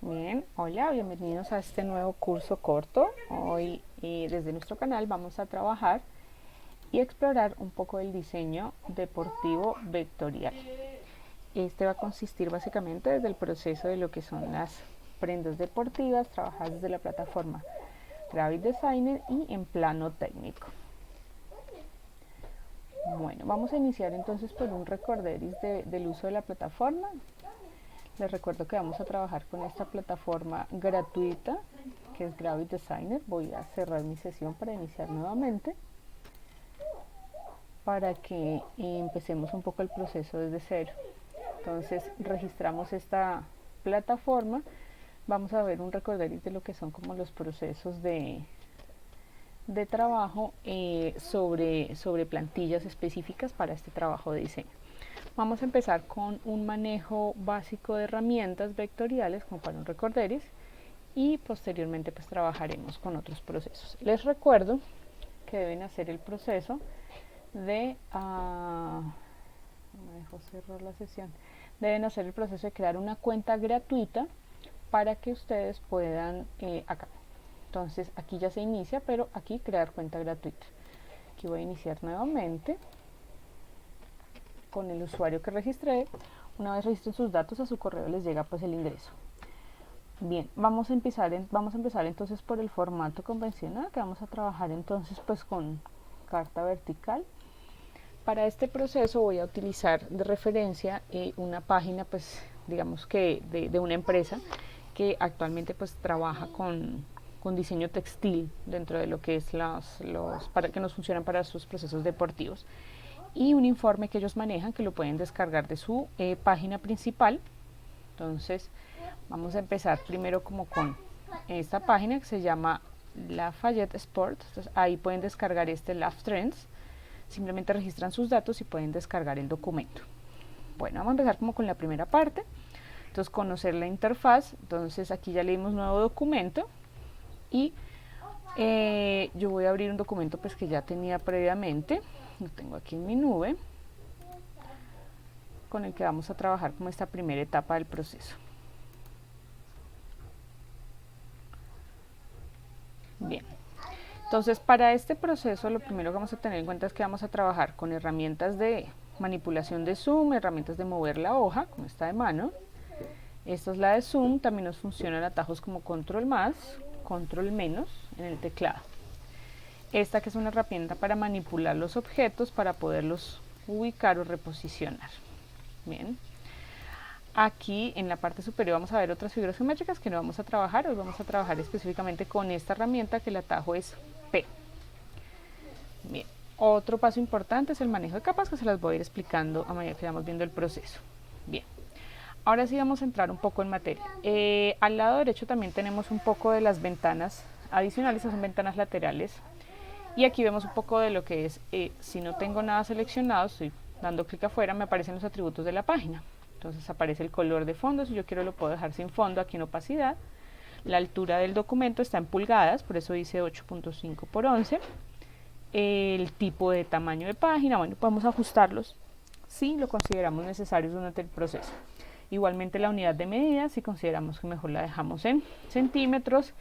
Bien, hola, bienvenidos a este nuevo curso corto. Hoy desde nuestro canal vamos a trabajar y explorar un poco el diseño deportivo vectorial. Este va a consistir básicamente desde el proceso de lo que son las prendas deportivas trabajadas desde la plataforma Gravit Designer y en plano técnico. Bueno, vamos a iniciar entonces por un recorderis del uso de la plataforma. Les recuerdo que vamos a trabajar con esta plataforma gratuita que es Gravit Designer. Voy a cerrar mi sesión para iniciar nuevamente para que empecemos un poco el proceso desde cero. Entonces registramos esta plataforma, vamos a ver un recorderis de lo que son como los procesos de trabajo sobre plantillas específicas para este trabajo de diseño. Vamos a empezar con un manejo básico de herramientas vectoriales como para un recorderis y posteriormente pues trabajaremos con otros procesos. Les recuerdo que deben hacer el proceso de me dejo cerrar la sesión. Deben hacer el proceso de crear una cuenta gratuita para que ustedes puedan acá. Entonces aquí ya se inicia, pero aquí crear cuenta gratuita. Aquí voy a iniciar nuevamente con el usuario que registré. Una vez registren sus datos, a su correo les llega pues el ingreso. Bien, vamos a empezar entonces por el formato convencional, que vamos a trabajar entonces pues con carta vertical. Para este proceso voy a utilizar de referencia una página pues digamos que de una empresa que actualmente pues trabaja con diseño textil dentro de lo que es para que nos funcionan para sus procesos deportivos, y un informe que ellos manejan que lo pueden descargar de su página principal. Entonces vamos a empezar primero como con esta página que se llama Lafayette Sport. Entonces ahí pueden descargar este Laf Trends, simplemente registran sus datos y pueden descargar el documento. Bueno, vamos a empezar como con la primera parte. Entonces conocer la interfaz. Entonces aquí ya leímos nuevo documento y yo voy a abrir un documento pues que ya tenía previamente, lo tengo aquí en mi nube, con el que vamos a trabajar como esta primera etapa del proceso. Bien, entonces para este proceso lo primero que vamos a tener en cuenta es que vamos a trabajar con herramientas de manipulación de zoom, herramientas de mover la hoja, como esta de mano. Esta es la de zoom, también nos funcionan atajos como control más, control menos en el teclado. Esta que es una herramienta para manipular los objetos para poderlos ubicar o reposicionar. Bien. Aquí en la parte superior vamos a ver otras figuras geométricas que no vamos a trabajar. Hoy vamos a trabajar específicamente con esta herramienta que el atajo es P. Bien. Otro paso importante es el manejo de capas, que se las voy a ir explicando a medida que vamos viendo el proceso. Bien. Ahora sí vamos a entrar un poco en materia. Al lado derecho también tenemos un poco de las ventanas adicionales, son ventanas laterales. Y aquí vemos un poco de lo que es, si no tengo nada seleccionado, estoy dando clic afuera, me aparecen los atributos de la página. Entonces aparece el color de fondo, si yo quiero lo puedo dejar sin fondo, aquí en opacidad. La altura del documento está en pulgadas, por eso dice 8.5 por 11. El tipo de tamaño de página, bueno, podemos ajustarlos si lo consideramos necesario durante el proceso. Igualmente la unidad de medida, si consideramos que mejor la dejamos en centímetros.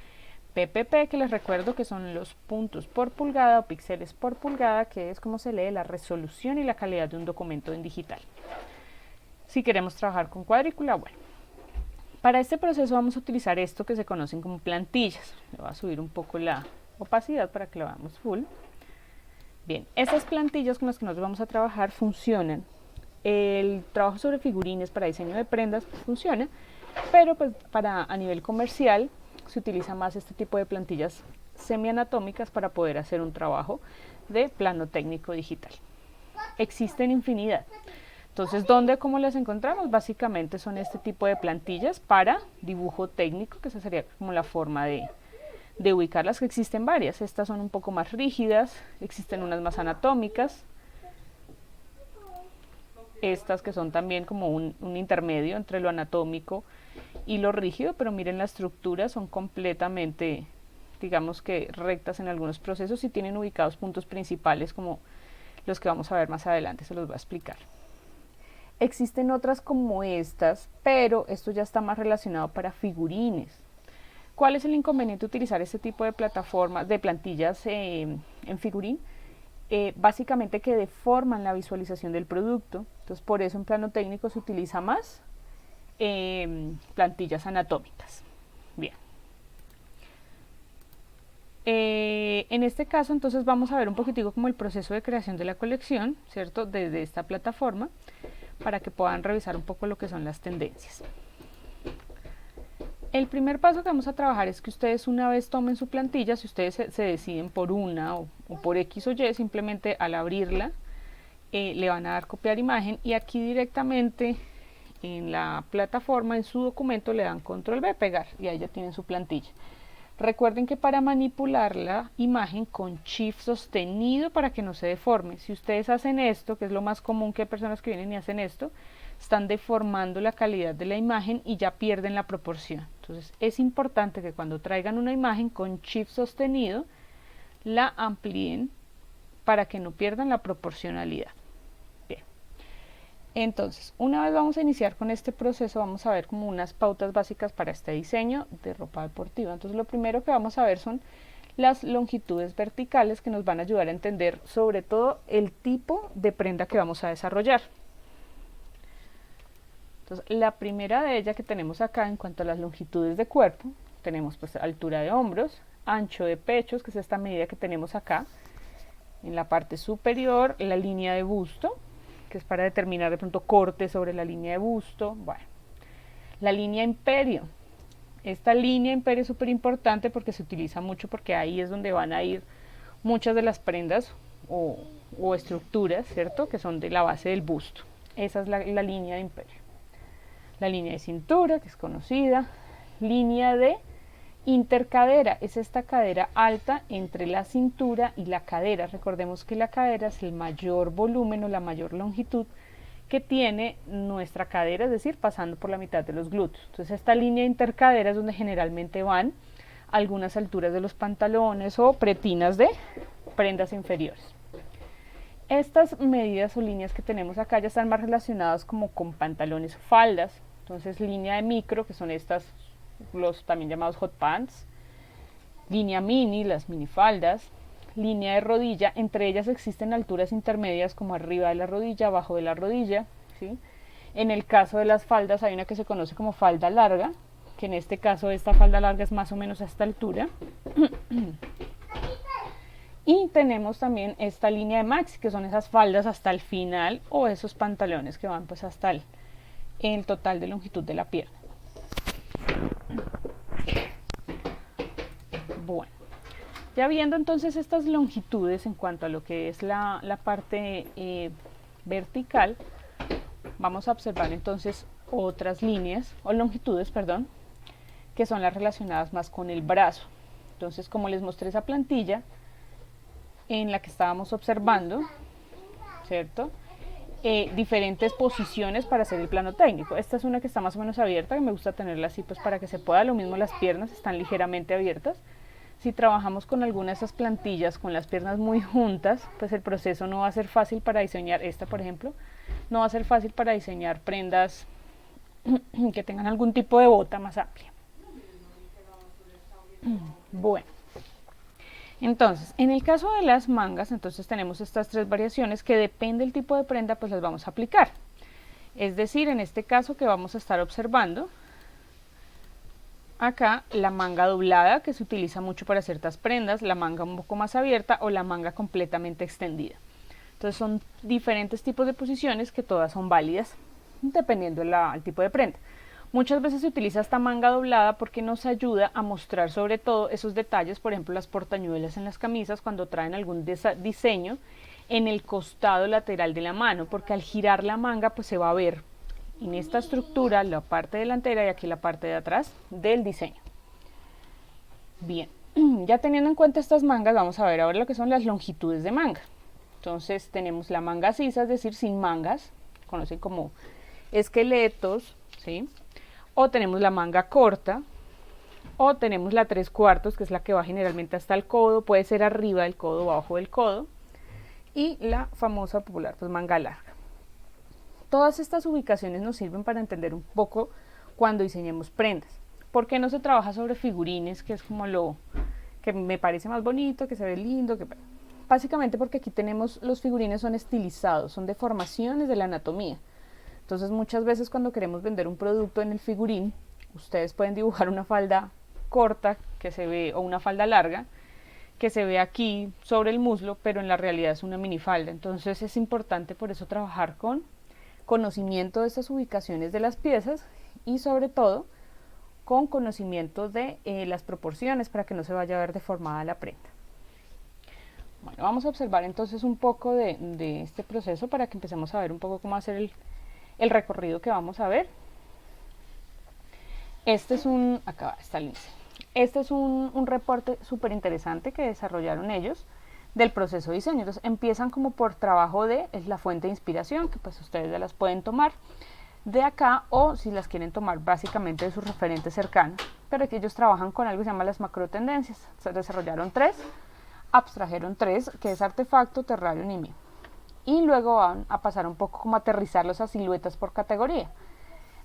PPP, que les recuerdo que son los puntos por pulgada o píxeles por pulgada, que es como se lee la resolución y la calidad de un documento en digital. Si queremos trabajar con cuadrícula, bueno, para este proceso vamos a utilizar esto que se conocen como plantillas. Le voy a subir un poco la opacidad para que lo veamos full. Bien, estas plantillas con las que nosotros vamos a trabajar funcionan. El trabajo sobre figurines para diseño de prendas funciona, pero pues a nivel comercial se utiliza más este tipo de plantillas semianatómicas para poder hacer un trabajo de plano técnico digital. Existen infinidad. Entonces, ¿cómo las encontramos? Básicamente son este tipo de plantillas para dibujo técnico, que esa sería como la forma de ubicarlas, que existen varias. Estas son un poco más rígidas, existen unas más anatómicas. Estas que son también como un intermedio entre lo anatómico y lo rígido, pero miren la estructura, son completamente, digamos que rectas en algunos procesos y tienen ubicados puntos principales como los que vamos a ver más adelante, se los voy a explicar. Existen otras como estas, pero esto ya está más relacionado para figurines. ¿Cuál es el inconveniente de utilizar este tipo de plataformas, de plantillas en figurín? Básicamente que deforman la visualización del producto. Entonces, por eso en plano técnico se utiliza más plantillas anatómicas. Bien. En este caso, entonces, vamos a ver un poquitico como el proceso de creación de la colección, ¿cierto? Desde esta plataforma, para que puedan revisar un poco lo que son las tendencias. El primer paso que vamos a trabajar es que ustedes una vez tomen su plantilla, si ustedes se deciden por una o por X o Y, simplemente al abrirla le van a dar copiar imagen y aquí directamente en la plataforma, en su documento, le dan control V, pegar y ahí ya tienen su plantilla. Recuerden que para manipular la imagen con Shift sostenido para que no se deforme. Si ustedes hacen esto, que es lo más común que hay personas que vienen y hacen esto, están deformando la calidad de la imagen y ya pierden la proporción. Entonces es importante que cuando traigan una imagen con Shift sostenido, la amplíen para que no pierdan la proporcionalidad. Bien. Entonces, una vez vamos a iniciar con este proceso, vamos a ver como unas pautas básicas para este diseño de ropa deportiva. Entonces, lo primero que vamos a ver son las longitudes verticales que nos van a ayudar a entender sobre todo el tipo de prenda que vamos a desarrollar. Entonces, la primera de ellas que tenemos acá en cuanto a las longitudes de cuerpo, tenemos pues altura de hombros, ancho de pechos, que es esta medida que tenemos acá. En la parte superior, la línea de busto, que es para determinar de pronto corte sobre la línea de busto. Bueno, la línea imperio. Esta línea imperio es súper importante porque se utiliza mucho porque ahí es donde van a ir muchas de las prendas o estructuras, ¿cierto? Que son de la base del busto. Esa es la línea de imperio. La línea de cintura, que es conocida. Línea de intercadera, es esta cadera alta entre la cintura y la cadera. Recordemos que la cadera es el mayor volumen o la mayor longitud que tiene nuestra cadera, es decir, pasando por la mitad de los glúteos. Entonces esta línea intercadera es donde generalmente van algunas alturas de los pantalones o pretinas de prendas inferiores. Estas medidas o líneas que tenemos acá ya están más relacionadas como con pantalones o faldas. Entonces línea de micro, que son estas, los también llamados hot pants, línea mini, las minifaldas, línea de rodilla, entre ellas existen alturas intermedias como arriba de la rodilla, abajo de la rodilla, ¿sí? En el caso de las faldas hay una que se conoce como falda larga, que en este caso esta falda larga es más o menos a esta altura. Y tenemos también esta línea de maxi, que son esas faldas hasta el final o esos pantalones que van pues hasta el total de longitud de la pierna. Bueno, ya viendo entonces estas longitudes en cuanto a lo que es la parte vertical, vamos a observar entonces otras líneas o longitudes, perdón, que son las relacionadas más con el brazo. Entonces, como les mostré esa plantilla en la que estábamos observando, ¿cierto? Diferentes posiciones para hacer el plano técnico. Esta es una que está más o menos abierta, que me gusta tenerla así pues para que se pueda. Lo mismo las piernas están ligeramente abiertas. Si trabajamos con alguna de esas plantillas con las piernas muy juntas, pues el proceso no va a ser fácil para diseñar. Esta, por ejemplo, no va a ser fácil para diseñar prendas que tengan algún tipo de bota más amplia. Bueno, entonces, en el caso de las mangas, entonces tenemos estas tres variaciones que depende del tipo de prenda, pues las vamos a aplicar. Es decir, en este caso que vamos a estar observando, acá la manga doblada, que se utiliza mucho para ciertas prendas, la manga un poco más abierta o la manga completamente extendida. Entonces son diferentes tipos de posiciones que todas son válidas dependiendo del tipo de prenda. Muchas veces se utiliza esta manga doblada porque nos ayuda a mostrar sobre todo esos detalles, por ejemplo las portañuelas en las camisas cuando traen algún diseño en el costado lateral de la mano, porque al girar la manga pues se va a ver en esta estructura la parte delantera y aquí la parte de atrás del diseño. Bien, ya teniendo en cuenta estas mangas, vamos a ver ahora lo que son las longitudes de manga. Entonces tenemos la manga sisa, es decir, sin mangas, conocen como esqueletos, ¿sí? O tenemos la manga corta, o tenemos la 3/4, que es la que va generalmente hasta el codo, puede ser arriba del codo o abajo del codo, y la famosa popular, pues manga larga. Todas estas ubicaciones nos sirven para entender un poco cuando diseñemos prendas. ¿Por qué no se trabaja sobre figurines, que es como lo que me parece más bonito, que se ve lindo? Básicamente porque aquí tenemos, los figurines son estilizados, son deformaciones de la anatomía. Entonces muchas veces cuando queremos vender un producto en el figurín, ustedes pueden dibujar una falda corta que se ve, o una falda larga, que se ve aquí sobre el muslo, pero en la realidad es una minifalda. Entonces es importante por eso trabajar con conocimiento de estas ubicaciones de las piezas y sobre todo con conocimiento de las proporciones para que no se vaya a ver deformada la prenda. Bueno, vamos a observar entonces un poco de este proceso para que empecemos a ver un poco cómo hacer el recorrido que vamos a ver. Este es acá está el índice. Este es un reporte súper interesante que desarrollaron ellos del proceso de diseño. Entonces empiezan como por trabajo es la fuente de inspiración, que pues ustedes ya las pueden tomar de acá, o si las quieren tomar básicamente de sus referentes cercanos, pero aquí ellos trabajan con algo que se llama las macro tendencias. Se desarrollaron 3, abstrajeron 3, que es artefacto, terrario y mimo, y luego van a pasar un poco como a aterrizarlos a siluetas por categoría.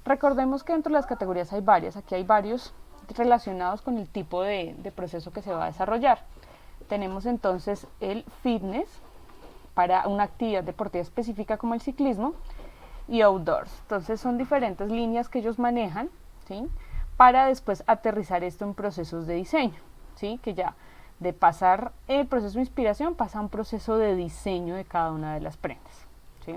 Recordemos que dentro de las categorías hay varias, aquí hay varios relacionados con el tipo de proceso que se va a desarrollar. Tenemos entonces el fitness para una actividad deportiva específica como el ciclismo, y outdoors. Entonces son diferentes líneas que ellos manejan, ¿sí?, para después aterrizar esto en procesos de diseño, ¿sí?, que ya de pasar el proceso de inspiración pasa a un proceso de diseño de cada una de las prendas, ¿sí?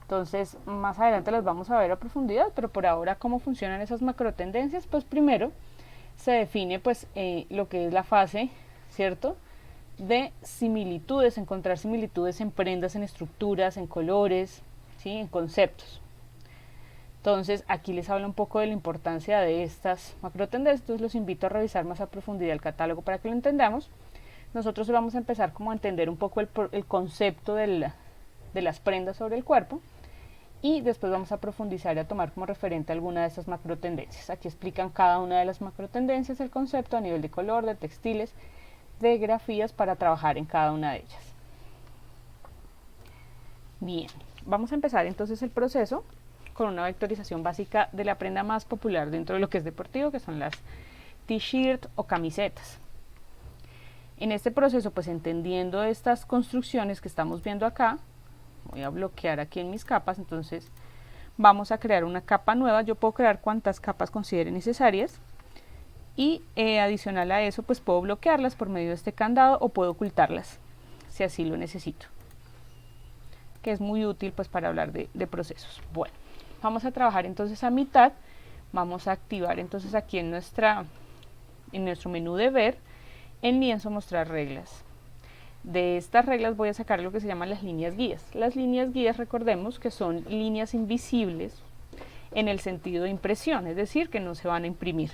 Entonces más adelante las vamos a ver a profundidad, pero por ahora cómo funcionan esas macro tendencias. Pues primero se define pues lo que es la fase, ¿cierto?, de similitudes, encontrar similitudes en prendas, en estructuras, en colores, ¿sí?, en conceptos. Entonces aquí les hablo un poco de la importancia de estas macro tendencias. Entonces los invito a revisar más a profundidad el catálogo para que lo entendamos. Nosotros vamos a empezar como a entender un poco el concepto de las prendas sobre el cuerpo, y después vamos a profundizar y a tomar como referente alguna de esas macro tendencias. Aquí explican cada una de las macro tendencias, el concepto a nivel de color, de textiles, de grafías para trabajar en cada una de ellas. Bien, vamos a empezar entonces el proceso con una vectorización básica de la prenda más popular dentro de lo que es deportivo, que son las t-shirt o camisetas. En este proceso, pues entendiendo estas construcciones que estamos viendo acá, voy a bloquear aquí en mis capas. Entonces vamos a crear una capa nueva. Yo puedo crear cuantas capas considere necesarias, y adicional a eso pues puedo bloquearlas por medio de este candado, o puedo ocultarlas si así lo necesito, que es muy útil pues para hablar de procesos. Bueno, vamos a trabajar entonces a mitad. Vamos a activar entonces aquí en nuestro menú de ver, en lienzo mostrar reglas. De estas reglas voy a sacar lo que se llaman las líneas guías. Las líneas guías, recordemos que son líneas invisibles en el sentido de impresión, es decir, que no se van a imprimir,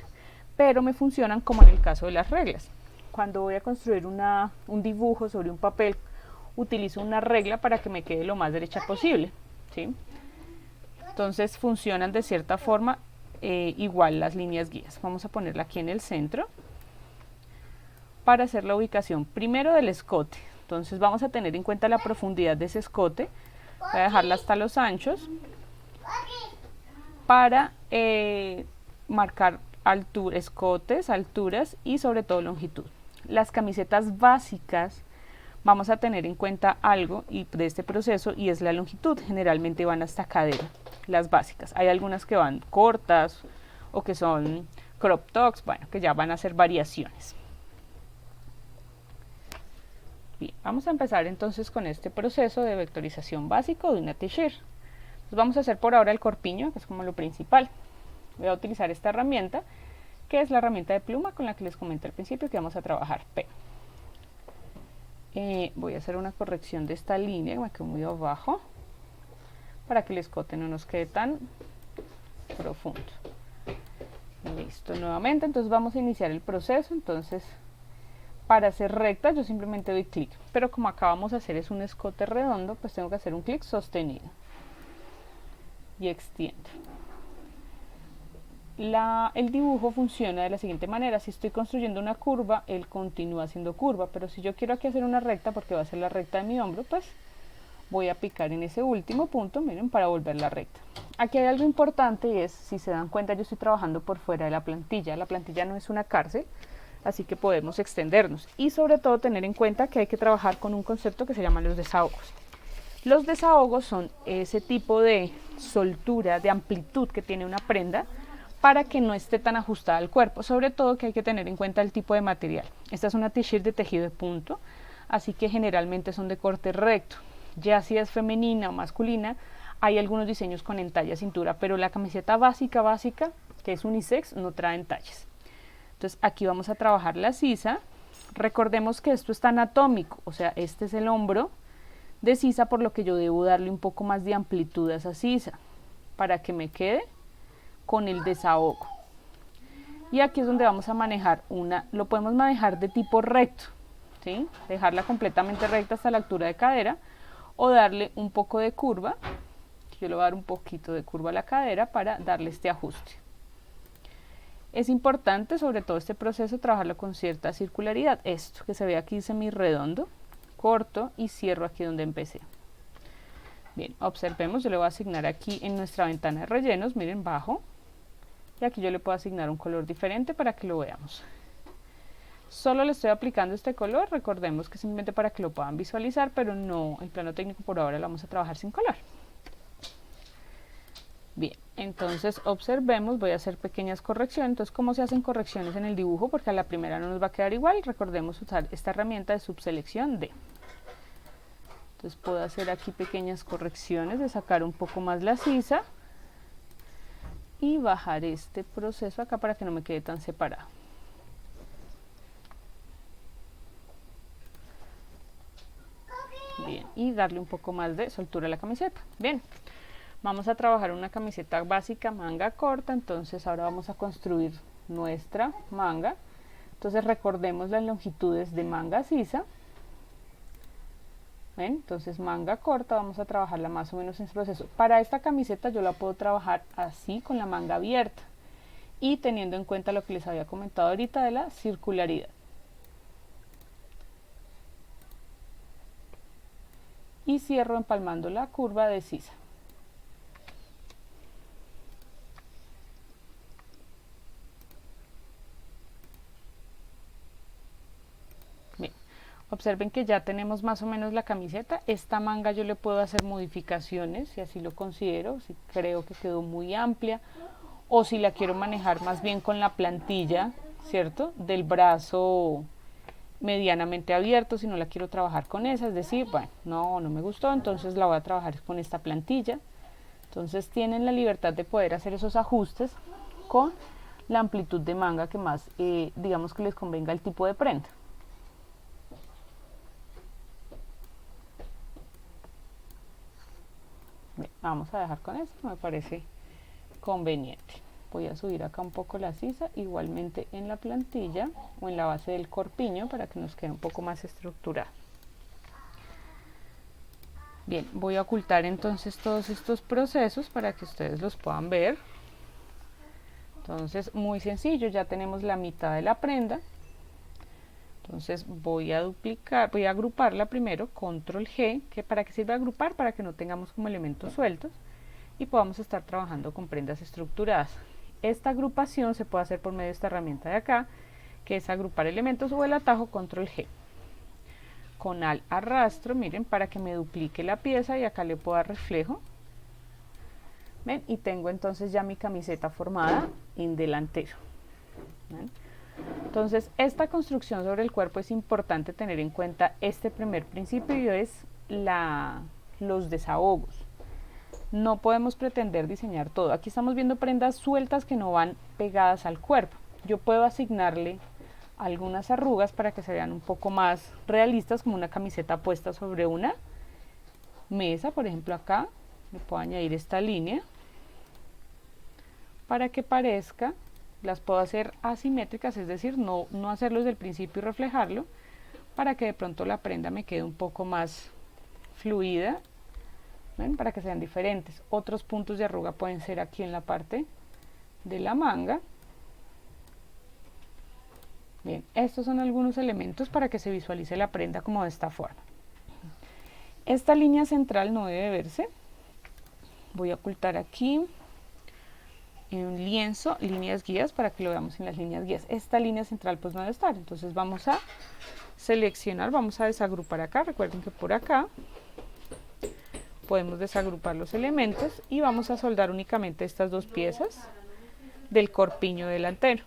pero me funcionan como en el caso de las reglas. Cuando voy a construir un dibujo sobre un papel, utilizo una regla para que me quede lo más derecha posible, ¿sí? Entonces funcionan de cierta forma igual las líneas guías. Vamos a ponerla aquí en el centro para hacer la ubicación primero del escote. Entonces vamos a tener en cuenta la profundidad de ese escote. Voy a dejarla hasta los anchos para marcar escotes, alturas y sobre todo longitud. Las camisetas básicas vamos a tener en cuenta algo de este proceso, y es la longitud. Generalmente van hasta cadera, las básicas. Hay algunas que van cortas o que son crop tops, bueno, que ya van a ser variaciones. Bien, vamos a empezar entonces con este proceso de vectorización básico de una t-shirt. Vamos a hacer por ahora el corpiño, que es como lo principal. Voy a utilizar esta herramienta, que es la herramienta de pluma con la que les comenté al principio que vamos a trabajar. Voy a hacer una corrección de esta línea que me quedó muy abajo, para que el escote no nos quede tan profundo. Listo, nuevamente, entonces vamos a iniciar el proceso. Entonces, para hacer recta yo simplemente doy clic, pero como acá vamos a hacer es un escote redondo, pues tengo que hacer un clic sostenido y extiendo. El dibujo funciona de la siguiente manera: si estoy construyendo una curva, él continúa siendo curva, pero si yo quiero aquí hacer una recta, porque va a ser la recta de mi hombro, pues voy a picar en ese último punto, miren, para volverla recta. Aquí hay algo importante y es, si se dan cuenta, yo estoy trabajando por fuera de la plantilla no es una cárcel, así que podemos extendernos y sobre todo tener en cuenta que hay que trabajar con un concepto que se llama los desahogos. Los desahogos son ese tipo de soltura, de amplitud que tiene una prenda para que no esté tan ajustada al cuerpo, sobre todo que hay que tener en cuenta el tipo de material. Esta es una t-shirt de tejido de punto, así que generalmente son de corte recto. Ya si es femenina o masculina, hay algunos diseños con entalla cintura, pero la camiseta básica, que es unisex, no trae entalles. Entonces aquí vamos a trabajar la sisa. Recordemos que esto está anatómico, o sea, este es el hombro de sisa, por lo que yo debo darle un poco más de amplitud a esa sisa, para que me quede con el desahogo. Y aquí es donde vamos a manejar lo podemos manejar de tipo recto, ¿sí? Dejarla completamente recta hasta la altura de cadera, o darle un poco de curva. Yo le voy a dar un poquito de curva a la cadera para darle este ajuste. Es importante, sobre todo este proceso, trabajarlo con cierta circularidad. Esto que se ve aquí semi-redondo, corto y cierro aquí donde empecé. Bien, observemos, yo le voy a asignar aquí en nuestra ventana de rellenos, miren, bajo. Y aquí yo le puedo asignar un color diferente para que lo veamos. Solo le estoy aplicando este color, recordemos que simplemente para que lo puedan visualizar, pero no, el plano técnico por ahora lo vamos a trabajar sin color. Bien, entonces observemos, voy a hacer pequeñas correcciones. Entonces, ¿cómo se hacen correcciones en el dibujo? Porque a la primera no nos va a quedar igual. Recordemos usar esta herramienta de subselección D. Entonces puedo hacer aquí pequeñas correcciones de sacar un poco más la sisa y bajar este proceso acá para que no me quede tan separado. Bien, y darle un poco más de soltura a la camiseta. Bien, vamos a trabajar una camiseta básica, manga corta. Entonces ahora vamos a construir nuestra manga. Entonces recordemos las longitudes de manga sisa. ¿Ven? Entonces manga corta, vamos a trabajarla más o menos en este proceso. Para esta camiseta yo la puedo trabajar así, con la manga abierta, y teniendo en cuenta lo que les había comentado ahorita de la circularidad. Y cierro empalmando la curva de sisa. Bien, observen que ya tenemos más o menos la camiseta. Esta manga yo le puedo hacer modificaciones si así lo considero, si creo que quedó muy amplia, o si la quiero manejar más bien con la plantilla, ¿cierto?, del brazo medianamente abierto, si no la quiero trabajar con esa, es decir, bueno, no me gustó, entonces la voy a trabajar con esta plantilla. Entonces tienen la libertad de poder hacer esos ajustes con la amplitud de manga que más, digamos, que les convenga el tipo de prenda. Bien, vamos a dejar con esto, me parece conveniente. Voy a subir acá un poco la sisa, igualmente en la plantilla o en la base del corpiño, para que nos quede un poco más estructurado. Bien, voy a ocultar entonces todos estos procesos para que ustedes los puedan ver. Entonces, muy sencillo, ya tenemos la mitad de la prenda. Entonces voy a duplicar, voy a agruparla primero, control G, que ¿para qué sirve agrupar? Para que no tengamos como elementos sueltos y podamos estar trabajando con prendas estructuradas. Esta agrupación se puede hacer por medio de esta herramienta de acá, que es agrupar elementos, o el atajo control G. Con Alt arrastro, miren, para que me duplique la pieza, y acá le puedo dar reflejo. ¿Ven? Y tengo entonces ya mi camiseta formada en delantero. ¿Ven? Entonces, esta construcción sobre el cuerpo es importante tener en cuenta este primer principio, y es los desahogos. No podemos pretender diseñar todo. Aquí estamos viendo prendas sueltas que no van pegadas al cuerpo. Yo puedo asignarle algunas arrugas para que se vean un poco más realistas, como una camiseta puesta sobre una mesa. Por ejemplo, acá le puedo añadir esta línea para que parezca. Las puedo hacer asimétricas, es decir, no hacerlo desde el principio y reflejarlo, para que de pronto la prenda me quede un poco más fluida. ¿Ven? Para que sean diferentes. Otros puntos de arruga pueden ser aquí en la parte de la manga. Bien, estos son algunos elementos para que se visualice la prenda como de esta forma. Esta línea central no debe verse. Voy a ocultar aquí en un lienzo líneas guías para que lo veamos en las líneas guías. Esta línea central pues no debe estar, entonces vamos a seleccionar, vamos a desagrupar acá. Recuerden que por acá podemos desagrupar los elementos y vamos a soldar únicamente estas dos piezas del corpiño delantero.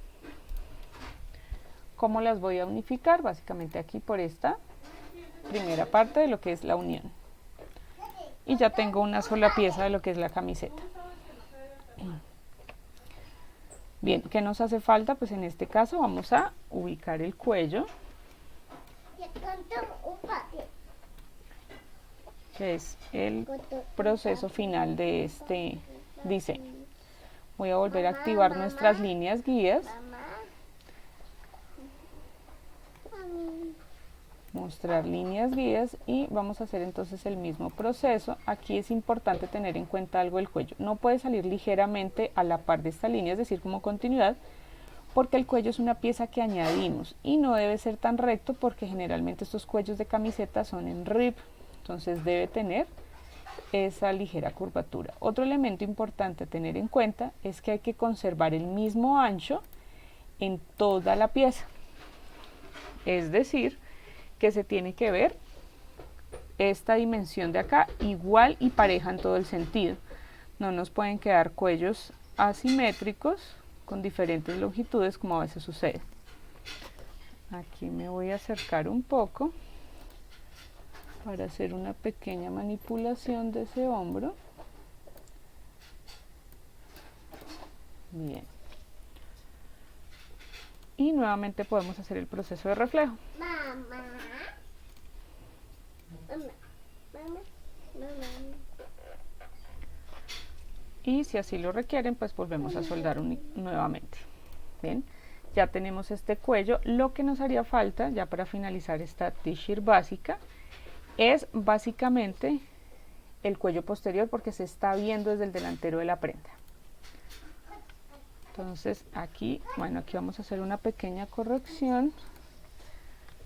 ¿Cómo las voy a unificar? Básicamente aquí por esta primera parte de lo que es la unión. Y ya tengo una sola pieza de lo que es la camiseta. Bien, ¿qué nos hace falta? Pues en este caso vamos a ubicar el cuello, que es el proceso final de este diseño. Voy a volver a activar nuestras líneas guías, mostrar líneas guías y vamos a hacer entonces el mismo proceso. Aquí es importante tener en cuenta algo del cuello. No puede salir ligeramente a la par de esta línea, es decir, como continuidad, porque el cuello es una pieza que añadimos y no debe ser tan recto porque generalmente estos cuellos de camiseta son en rib, entonces debe tener esa ligera curvatura. Otro elemento importante a tener en cuenta es que hay que conservar el mismo ancho en toda la pieza, es decir, que se tiene que ver esta dimensión de acá igual y pareja en todo el sentido. No nos pueden quedar cuellos asimétricos con diferentes longitudes como a veces sucede. Aquí me voy a acercar un poco para hacer una pequeña manipulación de ese hombro. Bien. Y nuevamente podemos hacer el proceso de reflejo. Y si así lo requieren, pues volvemos a soldar nuevamente. Bien, ya tenemos este cuello. Lo que nos haría falta, ya para finalizar esta t-shirt básica, es básicamente el cuello posterior porque se está viendo desde el delantero de la prenda. Entonces aquí, bueno, aquí vamos a hacer una pequeña corrección.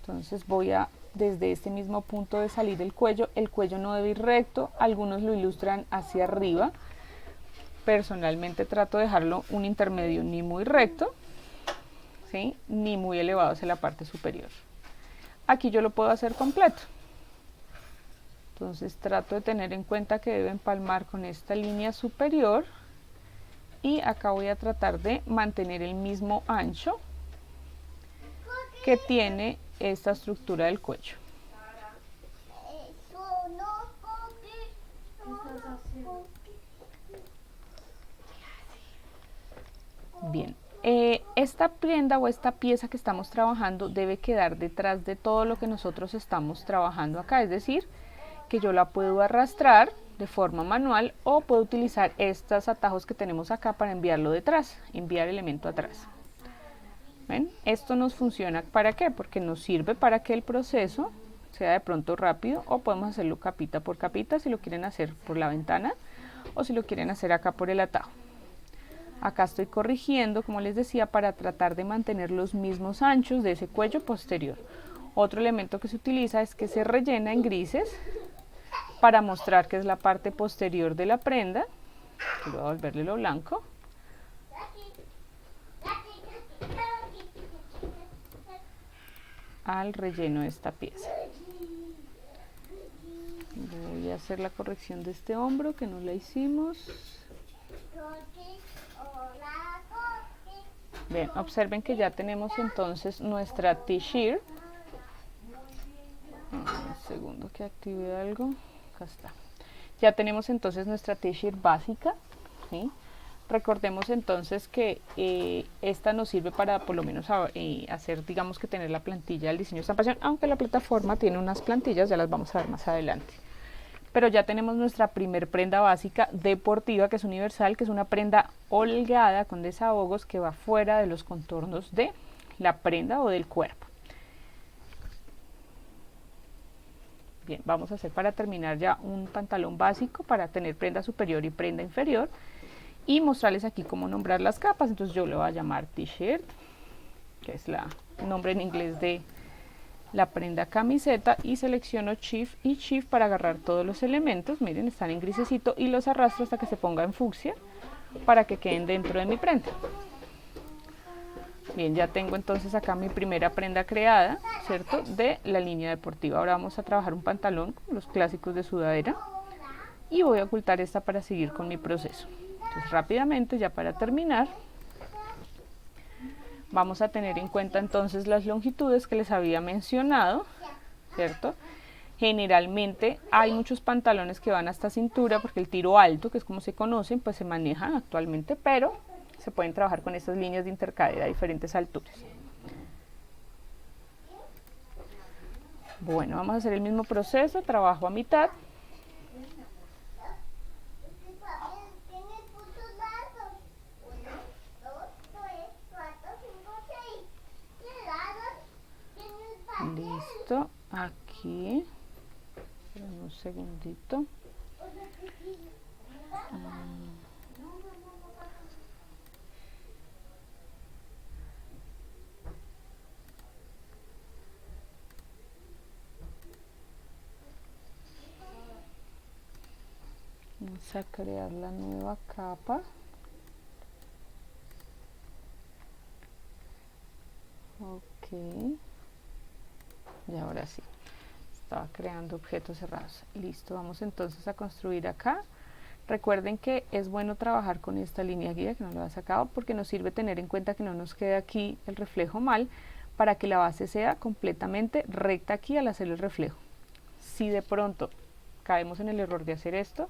Entonces voy a, desde este mismo punto de salir el cuello no debe ir recto, algunos lo ilustran hacia arriba. Personalmente trato de dejarlo un intermedio, ni muy recto, ¿sí?, ni muy elevado hacia la parte superior. Aquí yo lo puedo hacer completo. Entonces trato de tener en cuenta que debo empalmar con esta línea superior. Y acá voy a tratar de mantener el mismo ancho que tiene esta estructura del cuello. Bien, esta prenda o esta pieza que estamos trabajando debe quedar detrás de todo lo que nosotros estamos trabajando acá, es decir, que yo la puedo arrastrar de forma manual o puedo utilizar estos atajos que tenemos acá para enviarlo detrás, enviar elemento atrás. ¿Ven? Esto nos funciona ¿para qué? Porque nos sirve para que el proceso sea de pronto rápido, o podemos hacerlo capita por capita si lo quieren hacer por la ventana o si lo quieren hacer acá por el atajo. Acá estoy corrigiendo, como les decía, para tratar de mantener los mismos anchos de ese cuello posterior. Otro elemento que se utiliza es que se rellena en grises para mostrar que es la parte posterior de la prenda. Voy a volverle lo blanco. Al relleno de esta pieza. Voy a hacer la corrección de este hombro que no la hicimos. Bien, observen que ya tenemos entonces nuestra t-shirt. Un segundo que active algo. Acá está. Ya tenemos entonces nuestra t-shirt básica, ¿sí? Recordemos entonces que esta nos sirve para por lo menos hacer, digamos que tener la plantilla del diseño de estampación, aunque la plataforma tiene unas plantillas, ya las vamos a ver más adelante. Pero ya tenemos nuestra primer prenda básica deportiva, que es universal, que es una prenda holgada con desahogos que va fuera de los contornos de la prenda o del cuerpo. Bien, vamos a hacer para terminar ya un pantalón básico para tener prenda superior y prenda inferior y mostrarles aquí cómo nombrar las capas. Entonces yo le voy a llamar t-shirt, que es el nombre en inglés la prenda camiseta y selecciono Shift y Shift para agarrar todos los elementos. Miren, están en grisecito y los arrastro hasta que se ponga en fucsia para que queden dentro de mi prenda. Bien, ya tengo entonces acá mi primera prenda creada, ¿cierto? De la línea deportiva. Ahora vamos a trabajar un pantalón con los clásicos de sudadera y voy a ocultar esta para seguir con mi proceso. Entonces rápidamente, ya para terminar, vamos a tener en cuenta entonces las longitudes que les había mencionado, ¿cierto? Generalmente hay muchos pantalones que van hasta cintura porque el tiro alto, que es como se conocen, pues se maneja actualmente, pero se pueden trabajar con estas líneas de intercadera a diferentes alturas. Bueno, vamos a hacer el mismo proceso, trabajo a mitad. Listo, aquí, un segundito. Vamos a crear la nueva capa. Ok. Y ahora sí. Estaba creando objetos cerrados. Listo, vamos entonces a construir acá. Recuerden que es bueno trabajar con esta línea guía que no lo he sacado porque nos sirve tener en cuenta que no nos quede aquí el reflejo mal para que la base sea completamente recta aquí al hacer el reflejo. Si de pronto caemos en el error de hacer esto,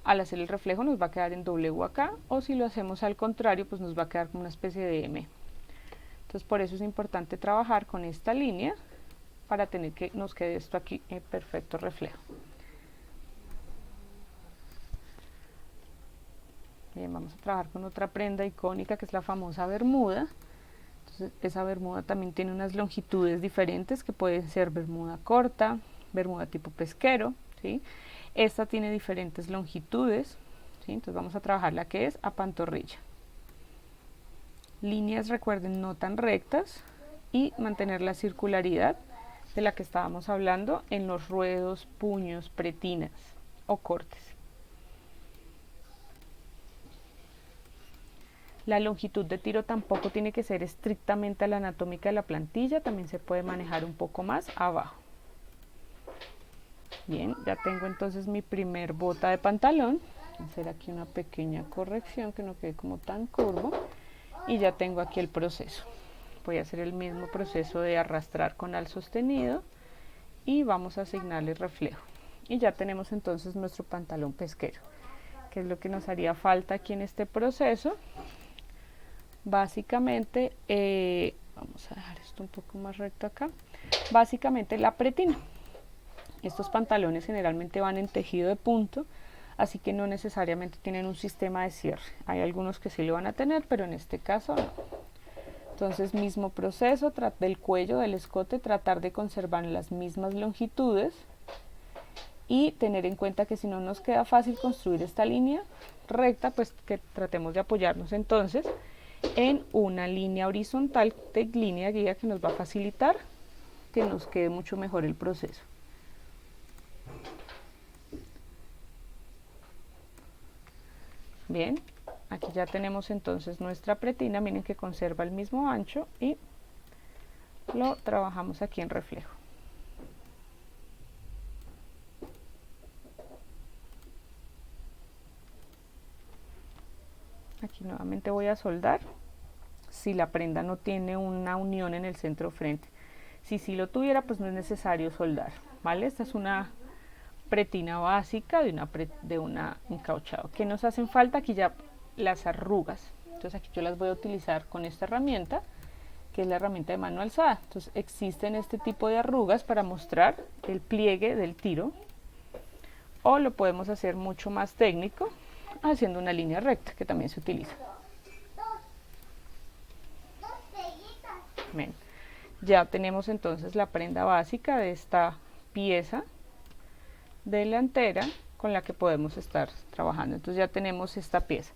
al hacer el reflejo nos va a quedar en W acá, o si lo hacemos al contrario, pues nos va a quedar como una especie de M. Entonces por eso es importante trabajar con esta línea para tener que nos quede esto aquí en perfecto reflejo. Bien, vamos a trabajar con otra prenda icónica que es la famosa bermuda. Entonces esa bermuda también tiene unas longitudes diferentes que pueden ser bermuda corta, bermuda tipo pesquero, ¿sí? Esta tiene diferentes longitudes, ¿sí? Entonces vamos a trabajar la que es a pantorrilla. Líneas, recuerden, no tan rectas y mantener la circularidad de la que estábamos hablando en los ruedos, puños, pretinas o cortes. La longitud de tiro tampoco tiene que ser estrictamente a la anatómica de la plantilla, también se puede manejar un poco más abajo. Bien, ya tengo entonces mi primer bota de pantalón. Voy a hacer aquí una pequeña corrección que no quede como tan curvo. Y ya tengo aquí el proceso. Voy a hacer el mismo proceso de arrastrar con al sostenido y vamos a asignarle reflejo. Y ya tenemos entonces nuestro pantalón pesquero, que es lo que nos haría falta aquí en este proceso. Básicamente, vamos a dejar esto un poco más recto acá. Básicamente la pretina. Estos pantalones generalmente van en tejido de punto, así que no necesariamente tienen un sistema de cierre. Hay algunos que sí lo van a tener, pero en este caso no. Entonces, mismo proceso del cuello, del escote, tratar de conservar las mismas longitudes y tener en cuenta que si no nos queda fácil construir esta línea recta, pues que tratemos de apoyarnos entonces en una línea horizontal de línea guía que nos va a facilitar que nos quede mucho mejor el proceso. Bien, aquí ya tenemos entonces nuestra pretina, miren que conserva el mismo ancho y lo trabajamos aquí en reflejo. Aquí nuevamente voy a soldar si la prenda no tiene una unión en el centro frente. Si sí lo tuviera, pues no es necesario soldar, ¿vale? Esta es una pretina básica de una encauchado. ¿Qué nos hacen falta? Aquí ya las arrugas. Entonces aquí yo las voy a utilizar con esta herramienta, que es la herramienta de mano alzada. Entonces existen este tipo de arrugas para mostrar el pliegue del tiro, o lo podemos hacer mucho más técnico haciendo una línea recta, que también se utiliza. Bien. Ya tenemos entonces la prenda básica de esta pieza delantera con la que podemos estar trabajando. Entonces ya tenemos esta pieza.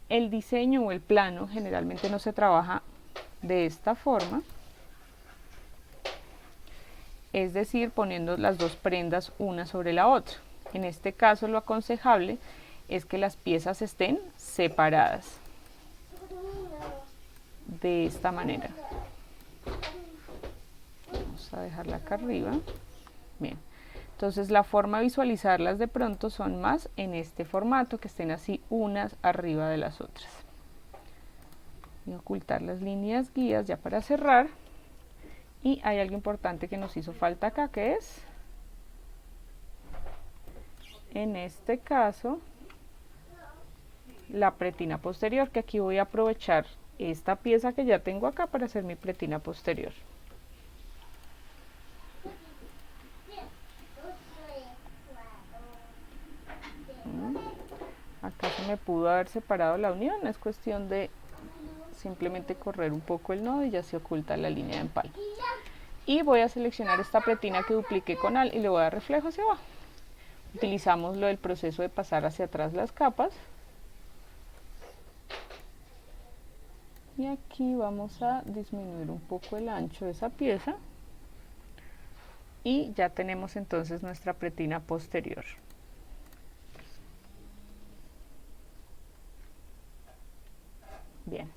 El diseño o el plano generalmente no se trabaja de esta forma, es decir, poniendo las dos prendas una sobre la otra. En este caso lo aconsejable es que las piezas estén separadas de esta manera. Vamos a dejarla acá arriba. Bien, entonces la forma de visualizarlas de pronto son más en este formato, que estén así unas arriba de las otras. Voy a ocultar las líneas guías ya para cerrar. Y hay algo importante que nos hizo falta acá, que es, en este caso, la pretina posterior, que aquí voy a aprovechar esta pieza que ya tengo acá para hacer mi pretina posterior. Acá se me pudo haber separado la unión, es cuestión de simplemente correr un poco el nodo y ya se oculta la línea de empalme. Y voy a seleccionar esta pretina que dupliqué con AL y le voy a dar reflejo hacia abajo. Utilizamos lo del proceso de pasar hacia atrás las capas. Y aquí vamos a disminuir un poco el ancho de esa pieza. Y ya tenemos entonces nuestra pretina posterior. Bien,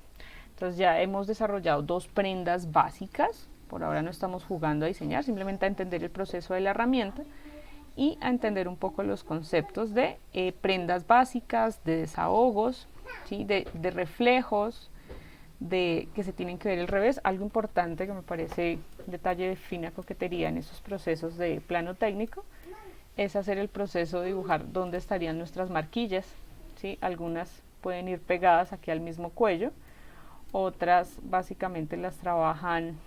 entonces ya hemos desarrollado dos prendas básicas. Por ahora no estamos jugando a diseñar, simplemente a entender el proceso de la herramienta y a entender un poco los conceptos de prendas básicas, de desahogos, ¿sí? de reflejos, de que se tienen que ver el revés. Algo importante que me parece detalle de fina coquetería en esos procesos de plano técnico es hacer el proceso de dibujar dónde estarían nuestras marquillas, ¿sí? Algunas pueden ir pegadas aquí al mismo cuello, otras básicamente las trabajan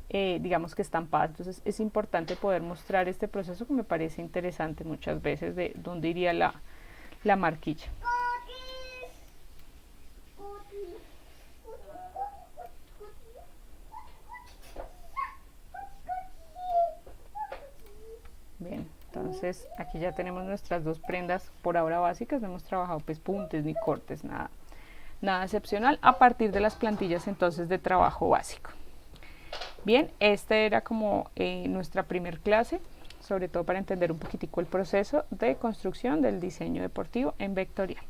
digamos que estampadas. Entonces es importante poder mostrar este proceso, que me parece interesante muchas veces, de dónde iría la marquilla. Bien, entonces aquí ya tenemos nuestras dos prendas por ahora básicas. No hemos trabajado pues puntes ni cortes, nada excepcional a partir de las plantillas entonces de trabajo básico. Bien, esta era como nuestra primer clase, sobre todo para entender un poquitico el proceso de construcción del diseño deportivo en vectorial.